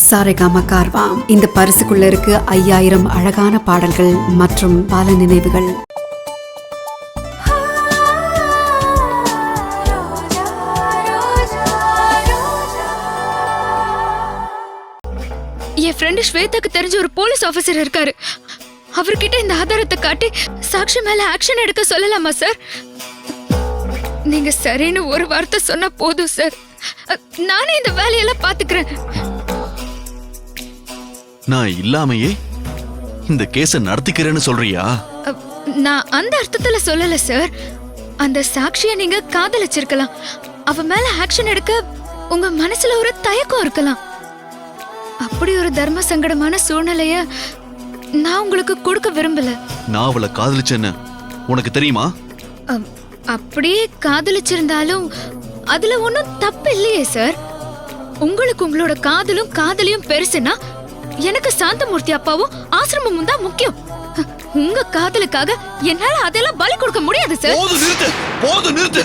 சாரேகாமா கார்வா. இந்த பரிசுக்குள்ள இருக்கு 5000 அழகான பாடல்கள் மற்றும் பல நினைவுகள். என் ஃப்ரெண்டு ஸ்வேதாக்கு தெரிஞ்ச ஒரு போலீஸ் ஆபீசர் இருக்காரு. அவர்கிட்ட இந்த ஆதாரத்தை காட்டி சாக்ஷி மேல ஆக்ஷன் எடுக்க சொல்லலாமா சார்? நீங்க சரின்னு ஒரு வார்த்தை சொன்னா போதும் சார். நானே இந்த வேலையெல்லாம் பாத்துக்கிறேன். நான் இல்லாமையே இந்த கேஸ நடத்திக்கிறேன்னு சொல்றியா? நான் அந்த அர்த்தத்துல சொல்லல சார். அந்த சாக்ஷிய நீங்க காதலிச்சிருக்கலாம். அவ மேல ஆக்ஷன் எடுக்க உங்க மனசுல ஒரு தயக்கம் இருக்கலாம். அப்படி ஒரு தர்ம சங்கடமான சூழ்நிலைய நான் உங்களுக்கு கொடுக்க விரும்பல. நான் அவளை காதலிச்சேன்னு உனக்கு தெரியுமா? அப்படியே காதலிச்சிருந்தாலும் அதுல ஒன்னும் தப்பு இல்லையே சார். உங்களுக்கு உங்களோட காதலும் காதலியும் பெருசுனா எனக்கு சாந்தமூர்த்தி அப்பாவும் ஆசிரமமும் தான் முக்கியம். உங்க காதலுக்காக என்னால அதெல்லாம் பலி கொடுக்க முடியாது சார். போது நிறுத்து.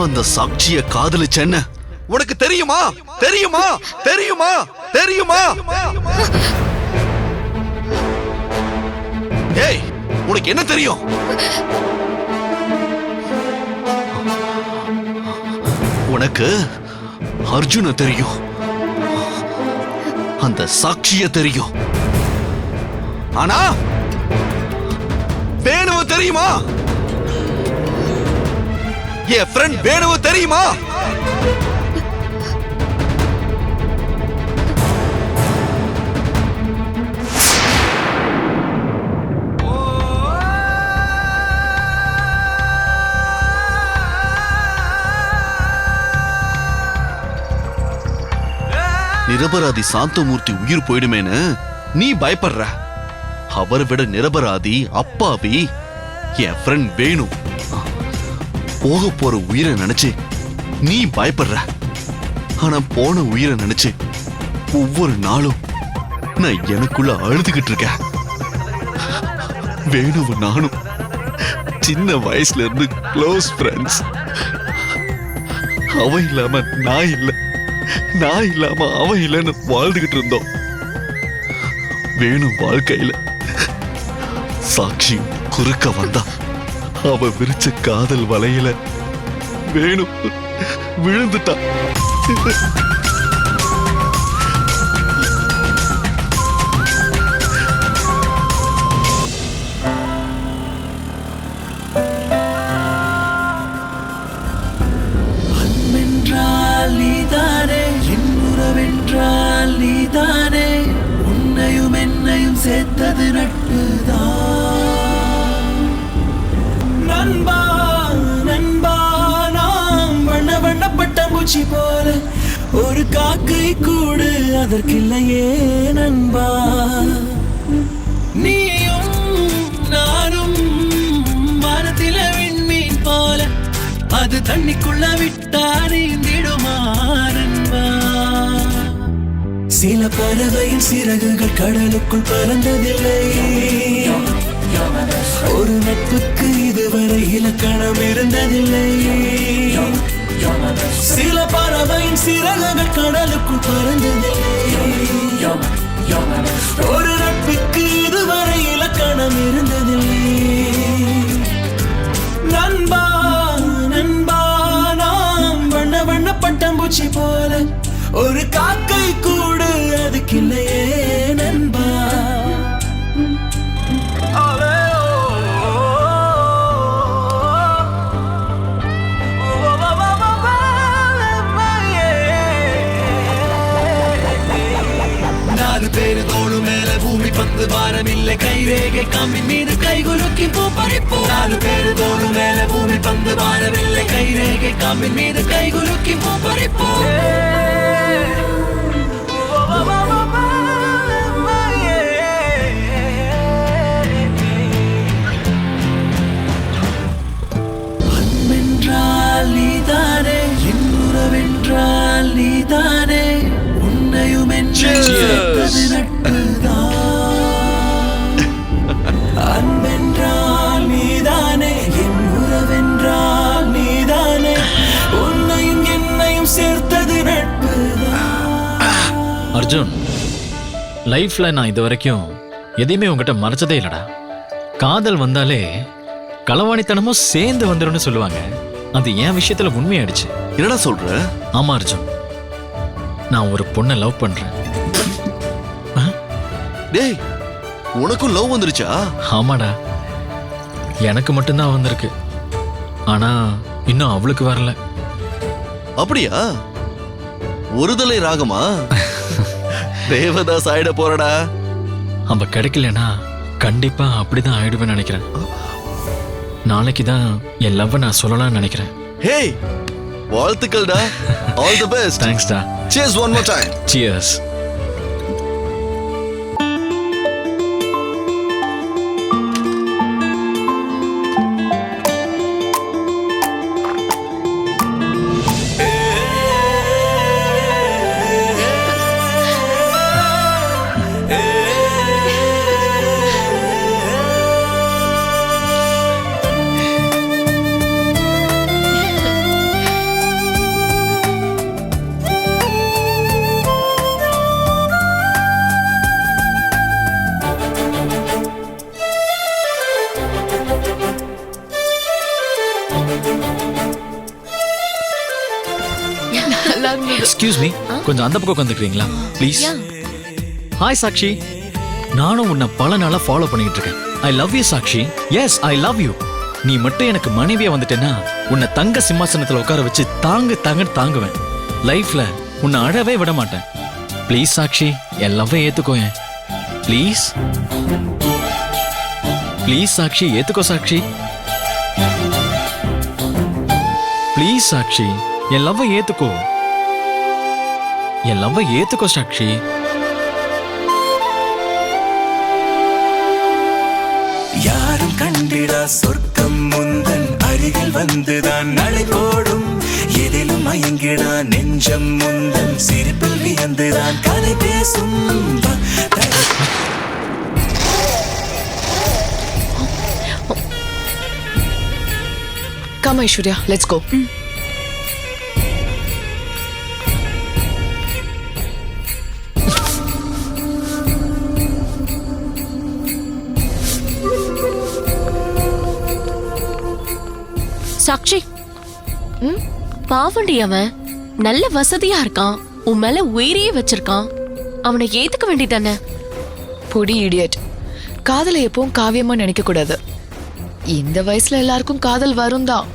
அந்த சாட்சிய காதலிச்சேன்னு உனக்கு தெரியுமா? தெரியுமா? தெரியுமா? தெரியுமா? ஏய், உனக்கு என்ன தெரியும்? உனக்கு அர்ஜுன தெரியும், அந்த சாட்சிய தெரியும். ஆனா வேணுவ தெரியுமா? என் ஃப்ரெண்ட் வேணுவ தெரியுமா? நிரபராதி சாந்தமூர்த்தி உயிர் போயிடுமேன்னு நீ பயப்படுற. அவரை விட நிரபராதி அப்பாவி என் ஃப்ரெண்ட் வேணு. போக போற உயிரை நினைச்சு நீ பயப்படுற. ஆனா போன உயிரை நினைச்சு ஒவ்வொரு நாளும் நான் எனக்குள்ள அழுதுகிட்டு இருக்கேன். வேணுவ நானும் சின்ன வயசுல இருந்து க்ளோஸ் ஃப்ரெண்ட்ஸ். அவ இல்லாம நான் இல்ல, நான் இல்லாம அவ இல்லைன்னு வாழ்ந்துகிட்டு இருந்தோம். வேணு வாழ்க்கையில சாட்சி குறுக்க வந்தா அவ விரிச்ச காதல் வலையில வேணு விழுந்துட்டா. அன்பென்றால் நீதானே, என் உறவென்றால் நீதானே, உன்னையும் என்னையும் சேர்த்தது நட்புதான். நண்பா நண்பா நாம் வண்ண வண்ணப்பட்ட மூச்சி போல, ஒரு காக்கை கூடு அதற்கில்லையே நண்பா. நீயும் நானும் வானத்தில விண்மீன் போல, அது தண்ணிக்குள்ள விட்டா நீந்திடுமா நண்பா. சில பறவையின் சிறகுகள் கடலுக்குள் பறந்ததில்லை. ஒரு நட்புக்கு இதுவரை இலக்கணம் இருந்ததில்லை. சில பறவையின் சிறகுகள் கடலுக்குள் பறந்ததில்லை. ஒரு நட்புக்கு இதுவரை இலக்கணம் இருந்ததில்லை. நண்பா நண்பா நாம் வண்ண வண்ண பட்டாம்பூச்சி போல, ஒரு காக்கை கூடு அதுக்கில்லையே நண்பா. நாலு பேரு தோளு மேல பூமி பந்து பாரமில்லை கைரேகை காம்பின் மீது கைகுலுக்கி பூ பறிப்போம் 4 பேரு தோடு மேல பூமி பந்து பாரமில்லை கைரேகை காம்பின் மீது கைகுலுக்கி பூ பறிப்போம் அன்பென்றால் நீதானே என் உறவென்றால் நீதானே உன்னையும் என்றது நட்புதான் அன்பென்றால் நீதானே என் உறவென்றால் நீதானே உன்னையும் என்னையும் சேர்த்தது நட்புதான். அர்ஜுன், லைஃப்ல நான் இது வரைக்கும் எதையுமே உங்ககிட்ட மறைச்சதே இல்லடா. காதல் வந்தாலே களவாணித்தனமும் சேர்ந்து வந்துரும்னு சொல்லுவாங்க. அது என் விஷயத்துல உண்மையாயிடுச்சு. என்னடா சொல்ற? ஆமா அர்ஜுன், நான் ஒரு பொண்ணை லவ் பண்றேன். டேய், உனக்கும் லவ் வந்துருச்சா? ஆமாடா, எனக்கு மட்டும்தான் வந்திருக்கு. ஆனா இன்னும் அவளுக்கு வரல. அப்படியா? ஒருதலை ராகமா? தேவதாஸ் ஆயிட போறடா. அவ கிடைக்கலனா கண்டிப்பா அப்படிதான் ஆயிடுவேன்னு நினைக்கிறேன். நாளைக்கு தான் என் லவ் நான் சொல்லலாம்னு நினைக்கிறேன். ஹேய், வாழ்த்துக்கள்டா. All the best. தேங்க்ஸ் டா. Cheers one more time. Cheers. Excuse me, கொஞ்சம் அந்த பக்கம் வந்துக்கிறீங்களா ப்ளீஸ்? ஹாய் சாக்ஷி, நானும் உன்னை பல நாளா ஃபாலோ பண்ணிட்டு இருக்கேன். I love you Sakshi. Yes, I love you. நீ மட்டும் எனக்கு மனைவியா வந்துட்டேன்னா உன்னை தங்க சிம்மாசனத்துல உட்கார வச்சு தாங்குவேன். லைஃப்ல உன்னை அழவே விட மாட்டேன். ப்ளீஸ் சாக்ஷி, என் லவ்வை ஏத்துக்கோயேன் ப்ளீஸ். ப்ளீஸ் சாக்ஷி, ஏத்துக்கோ சாக்ஷி. ப்ளீஸ் சாக்ஷி, என் லவ்வை ஏத்துக்கோ. என் லவ்வை ஏத்துக்கோ சாக்ஷி. யாரும் கண்டிடா சொர்க்கம் முந்தன் அருகில் வந்துதான் நடை போடும் எதிலும் மயங்கிடா நெஞ்சம் முந்தன் சிரிப்பில் வியந்துதான் கதை பேசும் Come Aishwarya, let's go. Sakshi, பாவண்டி அவன் நல்ல வசதியா இருக்கான், உன் மேல உயிரையே வச்சிருக்கான். அவனை ஏத்துக்க வேண்டியதானே? பொடி இடியட். காதலை எப்பவும் காவியமா நினைக்க கூடாது. இந்த வயசுல எல்லாருக்கும் காதல் வரும் தான்.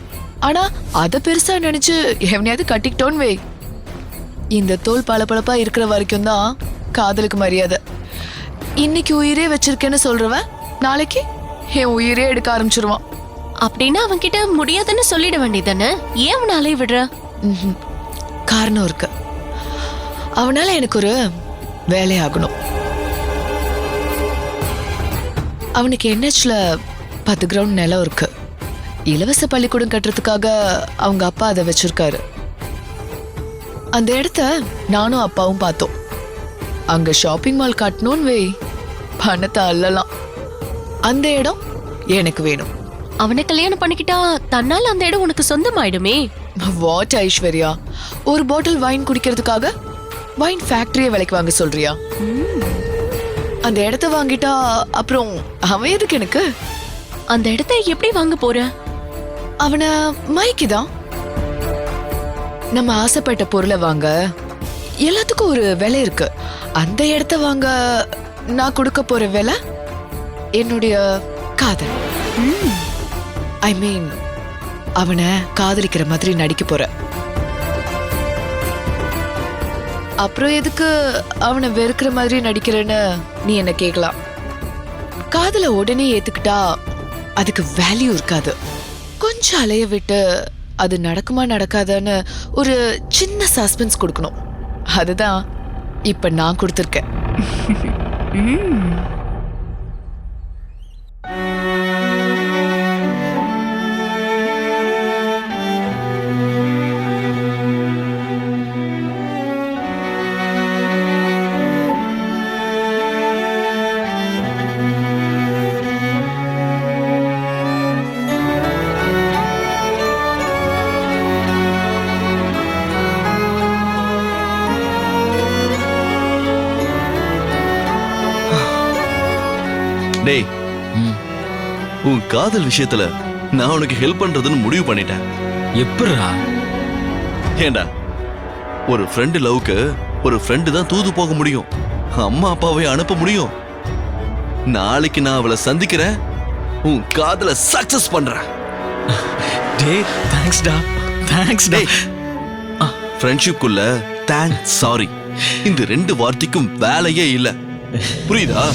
ஆனா அத பெருசா நினைச்சு எவனையாவது கட்டிக்கிட்டோன்னு வை, இந்த தோல் பளபளப்பா இருக்கிற வரைக்கும் தான் காதலுக்கு மரியாதை. இன்னைக்கு உயிரே வச்சிருக்கேன்னு சொல்றவன் நாளைக்கு என் உயிரே எடுக்க ஆரம்பிச்சிருவான். அப்படின்னா அவன் கிட்ட முடியாதுன்னு சொல்லிட வேண்டியதானே? ஏன் அவனை அலைய விடுற? காரணம் இருக்கு. அவனால எனக்கு ஒரு வேலையாகணும். அவனுக்கு NHல 10 கிரவுண்ட் நிலம் இருக்கு. இலவச பள்ளிக்கூடம் கட்டுறதுக்காக அவங்க அப்பா அதை வச்சிருக்காரு. அந்த இடத்த நானும் அப்பாவும் பார்த்தோம். அங்க ஷாப்பிங் மால் கட்டணும்னு வை, பணத்தை அள்ளலாம். அந்த இடம் எனக்கு வேணும். அவனை கல்யாணம் பண்ணிக்கிட்டா தன்னால அந்த இடம் உனக்கு சொந்தமாயிடுமே. வாட் ஐஸ்வர்யா, ஒரு பாட்டில் வைன் குடிக்கிறதுக்காக வைன் ஃபேக்டரியை விலைக்கு வாங்க சொல்றியா? அந்த இடத்த வாங்கிட்டா அப்புறம் அவன் எதுக்கு எனக்கு? அந்த இடத்தை எப்படி வாங்க போற? அவனை மயக்கிதான். நம்ம ஆசைப்பட்ட பொருளை வாங்க எல்லாத்துக்கும் ஒரு விலை இருக்கு. அந்த இடத்த வாங்க நான் கொடுக்க போற விலை என்னுடைய காதல். ஐ மீன், அவனை காதலிக்கிற மாதிரி நடிக்க போற. அப்புறம் எதுக்கு அவனை வெறுக்கிற மாதிரி நடிக்கிறேன்னு நீ என்ன கேட்கலாம். காதல உடனே ஏத்துக்கிட்டா அதுக்கு வேல்யூ இருக்காது. கொஞ்சம் அலைய விட்டு அது நடக்குமா நடக்காதான்னு ஒரு சின்ன சஸ்பென்ஸ் கொடுக்கணும். அதுதான் இப்ப நான் கொடுத்துருக்கேன். டேய், உன் காதல் விஷயத்துல நான் உனக்கு ஹெல்ப் பண்றதுன்னு முடிவு பண்ணிட்டேன். எப்படிடா? ஏண்டா, ஒரு ஃப்ரெண்டு லவ்க்கு ஒரு ஃப்ரெண்டு தான் தூது போக முடியும், அம்மா அப்பாவை அனுப்ப முடியும். நாளைக்கு நான் அவளை சந்திக்கிறேன், உன் காதல சக்சஸ் பண்றேன். டேய் தேங்க்ஸ்டா, தேங்க்ஸ்டா. ஃப்ரெண்ட்ஷிப்குள்ள தேங்க்ஸ் சாரி இந்த 2 வார்த்தைக்கும் வேலையே இல்ல, புரியுதா?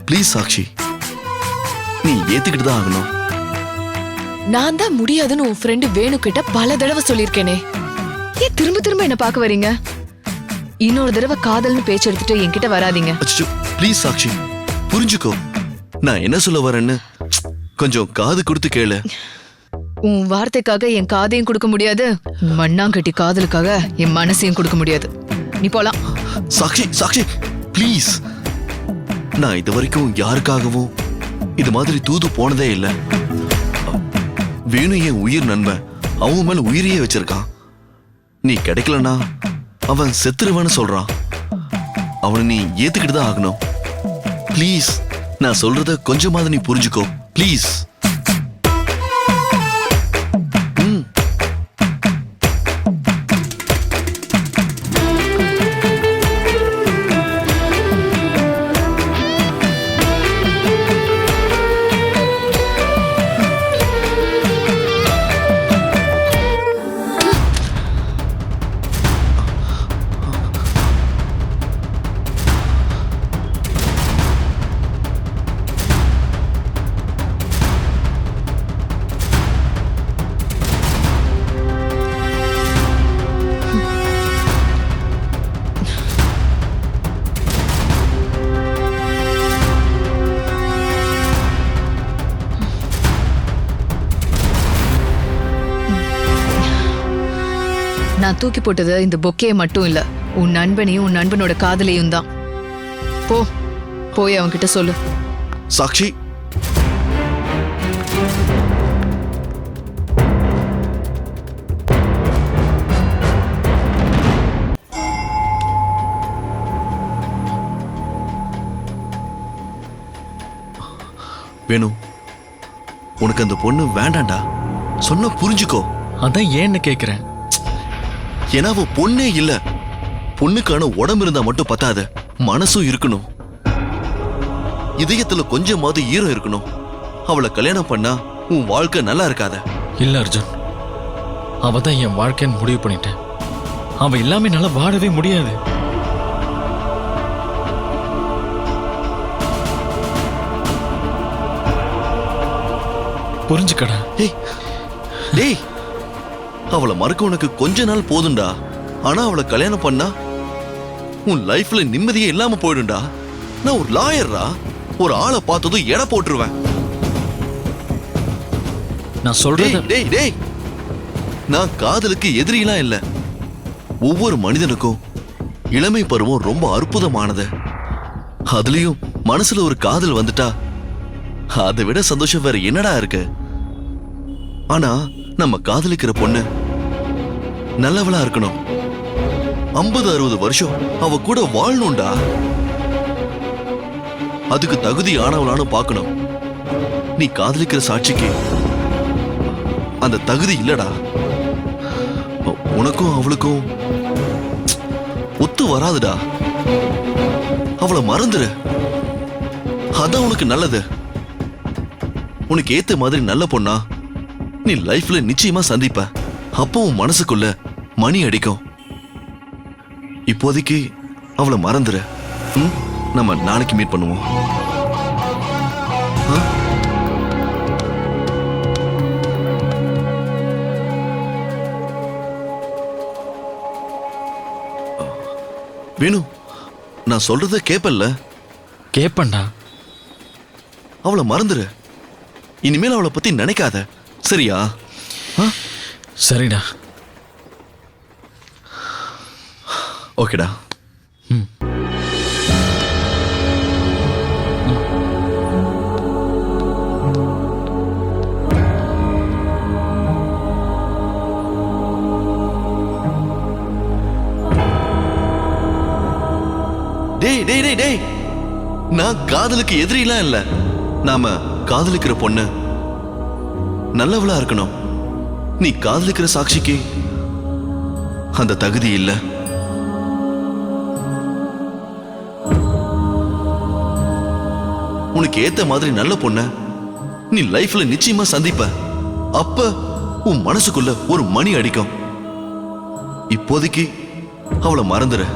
ப்ளீஸ் சாக்ஷி, நீ ஏத்துக்கிட்டு தான் ஆகணும். நான் தான் முடியாதுன்னு உன் ஃப்ரெண்டு வேணு கிட்ட பல தடவை சொல்லியிருக்கேனே. ஏன் திரும்ப திரும்ப என்ன பார்க்க வரீங்க? இன்னொரு தடவை காதல்னு பேச்சு எடுத்துட்டு என்கிட்ட வராதீங்க. அச்சோ ப்ளீஸ் சாக்ஷி, புரிஞ்சுக்கோ நான் என்ன சொல்ல வரேன்னு. கொஞ்சம் காது கொடுத்து கேளு. உன் வார்த்தைக்காக என் காதையும் கொடுக்க முடியாது, மண்ணாங்கட்டி காதலுக்காக என் மனசையும் கொடுக்க முடியாது. நீ போலாம். சாக்ஷி சாக்ஷி ப்ளீஸ், நான் இது வரைக்கும் யாருக்காகவும் இது மாதிரி தூது போனதே இல்ல. வேணு என் உயிர் நண்பன், அவன் மேல உயிரையே வச்சிருக்கான். நீ கிடைக்கலனா அவன் செத்துருவான்னு சொல்றான். அவனை நீ ஏத்துக்கிட்டு தான் ஆகணும். ப்ளீஸ், நான் சொல்றத கொஞ்சமாவது நீ புரிஞ்சுக்கோ ப்ளீஸ். நான் தூக்கி போட்டது இந்த பொக்கையை மட்டும் இல்ல, உன் நண்பனையும் உன் நண்பனோட காதலையும் தான். போய் அவன்கிட்ட சொல்லு. சாக்ஷி, வேணு, உனக்கு அந்த பொண்ணு வேண்டாண்டா, சொன்ன புரிஞ்சுக்கோ. அதான் ஏன்னு கேக்குறேன். ஏன்னா அவ பொண்ணே இல்ல. பொண்ணுக்கான உடம்பு இருந்தா மட்டும் பத்தாது, மனசும் இருக்கணும். இதயத்துல கொஞ்சமாவது ஈரம் இருக்கணும். அவளை கல்யாணம் பண்ணா உன் வாழ்க்கை நல்லா இருக்காத. இல்ல அர்ஜுன், அவ தான் என் வாழ்க்கைன்னு முடிவு பண்ணிட்டேன். அவ இல்லாம என்னால வாழவே முடியாது. புரிஞ்சுக்கடா. டேய், அவளை மறக்க உனக்கு கொஞ்ச நாள் போதும்டா. ஆனா அவளை கல்யாணம் பண்ணா உன் லைஃப்ல நிம்மதியே இல்லாம போயிடும்டா. நான் ஒரு லாயர்ரா, ஒரு ஆளை பார்த்ததும் எடை போட்டுருவேன். நான் சொல்றேன். டேய் டேய், நான் காதலுக்கு எதிரிலாம் இல்ல. ஒவ்வொரு மனிதனுக்கும் இளமை பருவம் ரொம்ப அற்புதமானது. அதுலயும் மனசுல ஒரு காதல் வந்துட்டா அதை விட சந்தோஷம் வேற என்னடா இருக்கு? ஆனா நம்ம காதலிக்கிற பொண்ணு நல்லவளா இருக்கணும். 50-60 வருஷம் அவ கூட வாழணும்டா. அதுக்கு தகுதி ஆனவளான்னு பார்க்கணும். நீ காதலிக்கிற சாட்சிக்கு அந்த தகுதி இல்லடா. உனக்கும் அவளுக்கும் ஒத்து வராதுடா. அவளை மறந்துரு, அதான் உனக்கு நல்லது. உனக்கு ஏத்த மாதிரி நல்ல பொண்ணா நீ லைஃப்ல நிச்சயமா சந்திப்ப. அப்போ உன் மனசுக்குள்ள மணி அடிக்கும். இப்போதைக்கு அவளை மறந்துரு. நம்ம நாளைக்கு மீட் பண்ணுவோம். வேணு, நான் சொல்றத கேப்பல்ல? கேப்பண்டா. அவளை மறந்துரு. இனிமேல் அவளை பத்தி நினைக்காத, சரியா? சரிடா. ஓகேடா. டேய் டேய் டேய் டேய், நான் காதலுக்கு எதிரிலாம் இல்ல. நாம காதலிக்கிற பொண்ணு நல்லவளா இருக்கணும். நீ காதலிக்கிற சாட்சிக்கு அந்த தகுதி இல்ல. உனக்கு ஏத்த மாதிரி நல்ல பொண்ண நீ லைஃப்ல நிச்சயமா சந்திப்ப. அப்ப உன் மனசுக்குள்ள ஒரு மணி அடிக்கும். இப்போதைக்கு அவளை மறந்துரு.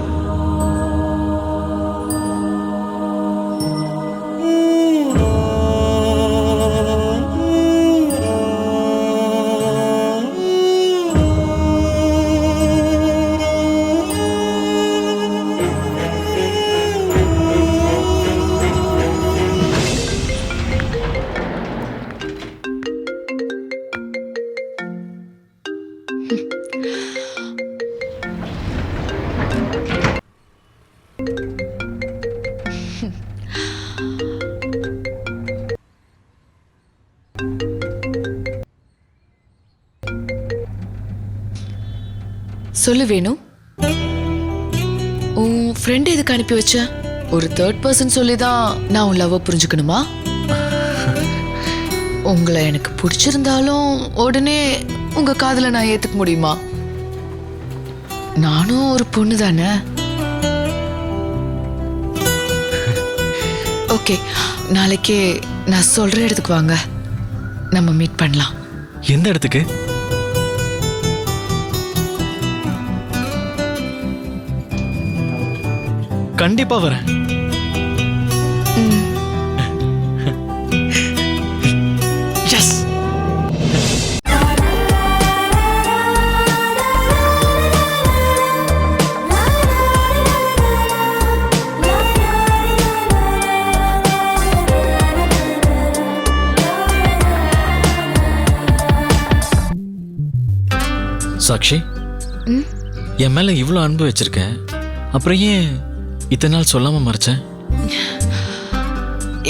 சொல்லு வேணு, உன் ஃப்ரெண்ட் எதுக்கு அனுப்பி வச்ச? ஒரு தேர்ட் பர்சன் சொல்லிதான் நான் உன் லவ் புரிஞ்சுக்கணுமா? உங்களை எனக்கு பிடிச்சிருந்தாலும் உடனே உங்க காதல நான் ஏத்துக்க முடியுமா? நானும் ஒரு பொண்ணு தானே. ஓகே, நாளைக்கே நான் சொல்ற இடத்துக்கு வாங்க, நம்ம மீட் பண்ணலாம். எந்த இடத்துக்கு? கண்டிப்பா வரேன். எஸ். சாக்ஷி, என் மேல இவ்வளவு அன்பு வச்சிருக்க, அப்புறம் ஏன் இத்தனை நாள் சொல்லாம மறைச்சேன்?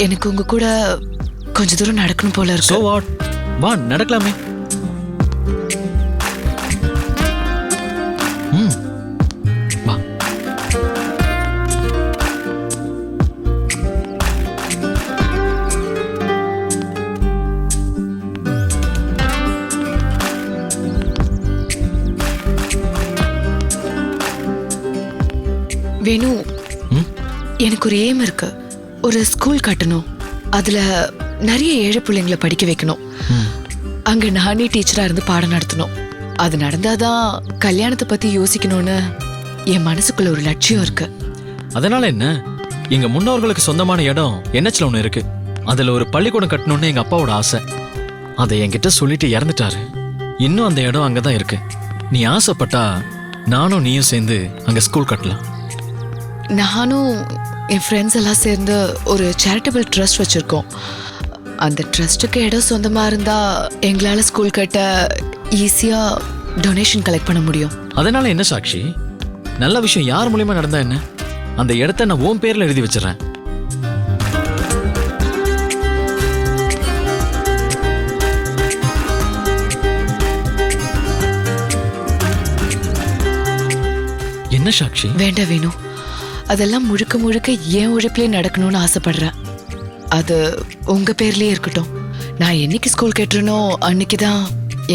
எனக்கு உங்க கூட கொஞ்ச தூரம் நடக்கணும் போல இருக்கு. So what? வா நடக்கலாமே. வா. வேணு, எனக்கு ஒரு எய்ம் இருக்கு. ஒரு ஸ்கூல் கட்டணும், அதுல நிறைய ஏழை பிள்ளைங்களை படிக்க வைக்கணும். அங்க நானே டீச்சரா இருந்து பாடம் நடத்தணும். அது நடந்தாதான் கல்யாணத்தை பத்தி யோசிக்கணும்னு என் மனசுக்குள்ள ஒரு லட்சியம் இருக்கு. அதனால என்ன, எங்க முன்னோர்களுக்கு சொந்தமான இடம் NHல ஒண்ணு இருக்கு. அதுல ஒரு பள்ளிக்கூடம் கட்டணும்னு எங்க அப்பாவோட ஆசை. அதை என்கிட்ட சொல்லிட்டு இறந்துட்டாரு. இன்னும் அந்த இடம் அங்கதான் இருக்கு. நீ ஆசைப்பட்டா நானும் நீயும் சேர்ந்து அங்க ஸ்கூல் கட்டலாம். நானும் என் ஃப்ரெண்ட்ஸ் எல்லாம் சேர்ந்து ஒரு சேரிட்டபிள் ட்ரஸ்ட் வச்சிருக்கோம். அந்த ட்ரஸ்ட்டுக்கு இடம் சொந்தமா இருந்தா எங்களால ஸ்கூல் கட்ட ஈஸியா டொனேஷன் கலெக்ட் பண்ண முடியும். அதனால என்ன சாக்ஷி, நல்ல விஷயம் யார் மூலியமா நடந்தா என்ன, அந்த இடத்த நான் உன் பேர்ல எழுதி வச்சிடறேன். என்ன சாக்ஷி? வேண்டாம் வேணு, அதெல்லாம் முழுக்க முழுக்க என் உழைப்பிலே நடக்கணும்னு ஆசைப்படுறேன். அது உங்க பேர்லயே இருக்கட்டும். நான் என்னைக்கு ஸ்கூல் கேட்டுறனோ அன்னைக்குதான்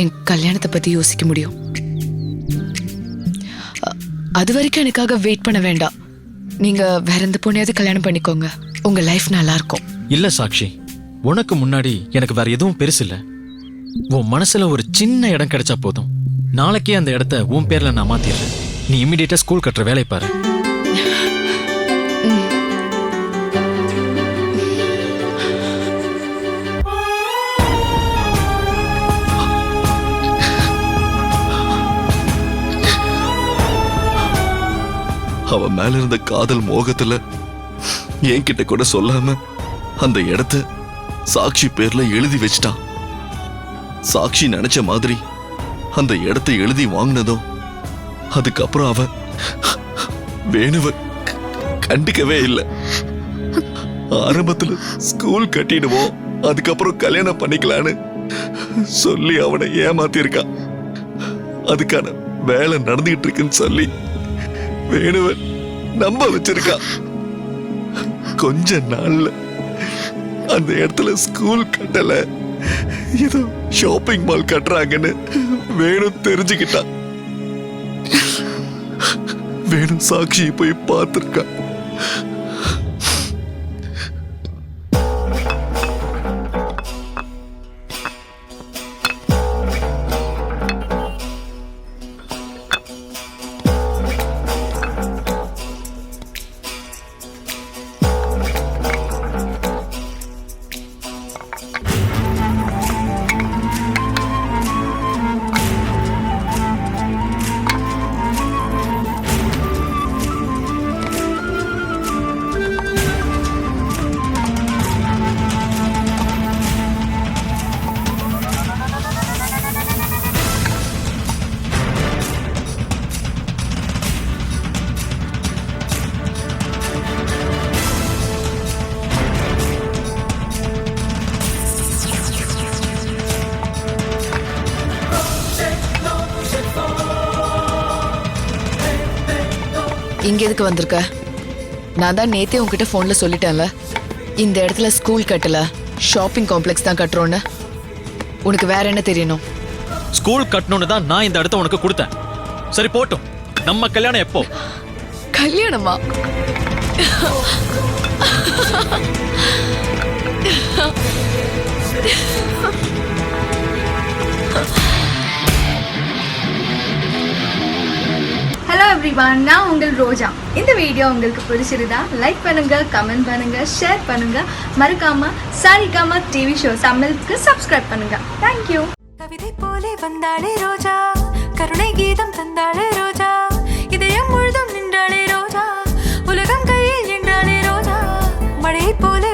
என் கல்யாணத்தை பத்தி யோசிக்க முடியும். அது வரைக்கும் எனக்காக வெயிட் பண்ண வேண்டாம். நீங்க வேற எந்த பொண்ணையாவது கல்யாணம் பண்ணிக்கோங்க. உங்க லைஃப் நல்லா இருக்கும். இல்ல சாக்ஷி, உனக்கு முன்னாடி எனக்கு வேற எதுவும் பெருசு இல்ல. உன் மனசுல ஒரு சின்ன இடம் கிடைச்சா போதும், நாளைக்கே அந்த இடத்த உன் பேர்ல நான் மாத்திடுறேன். நீ இமிடியேட்டா ஸ்கூல் கட்டுற வேலையை பாரு. அவன் மேல இருந்த காதல் மோகத்துல என்கிட்ட கூட சொல்லாம அந்த இடத்த சாக்ஷி பேர்ல எழுதி வச்சிட்டான். சாக்ஷி நினைச்ச மாதிரி அந்த இடத்தை எழுதி வாங்கினதும் அதுக்கப்புறம் அவ வேணுவ கண்டுக்கவே இல்லை. ஆரம்பத்துல ஸ்கூல் கட்டிடுவோம், அதுக்கப்புறம் கல்யாணம் பண்ணிக்கலான்னு சொல்லி அவனை ஏமாத்திருக்கான். அதுக்கான வேலை நடந்துகிட்டு இருக்குன்னு சொல்லி வேணுவன் நம்ப வச்சிருக்கா. கொஞ்ச நாள்ல அந்த இடத்துல ஸ்கூல் கட்டல, ஏதோ ஷாப்பிங் மால் கட்டுறாங்கன்னு வேணும் தெரிஞ்சுக்கிட்டா. வேணும் சாட்சி போய் பார்த்திருக்கா. இங்க எதுக்கு வந்திருக்க? நான் தான் நேத்தே உன்கிட்ட போன்ல சொல்லிட்டேன்ல, இந்த இடத்துல ஸ்கூல் கட்டல, ஷாப்பிங் காம்ப்ளெக்ஸ் தான் கட்டுறோன்னு. உனக்கு வேற என்ன தெரியணும்? ஸ்கூல் கட்டணும்னு தான் நான் இந்த இடத்த உனக்கு கொடுத்தேன். சரி போட்டும், நம்ம கல்யாணம் எப்போ? கல்யாணமா? ஹலோ எவ்ரிவான், நான் உங்கள் ரோஜா. இந்த வீடியோ உங்களுக்கு பிடிச்சிருந்தா லைக் பண்ணுங்க, கமெண்ட் பண்ணுங்க, ஷேர் பண்ணுங்க. மறக்காம சாரிகாமா டிவி ஷோ தமிழுக்கு சப்ஸ்கிரைப் பண்ணுங்க. தேங்க்யூ. கவிதை போலே வந்தாளே ரோஜா, கருணை கீதம் தந்தாளே ரோஜா, இதயம் முழுதும் நின்றாளே ரோஜா, உலகம் கையில் நின்றாளே ரோஜா, மழை போலே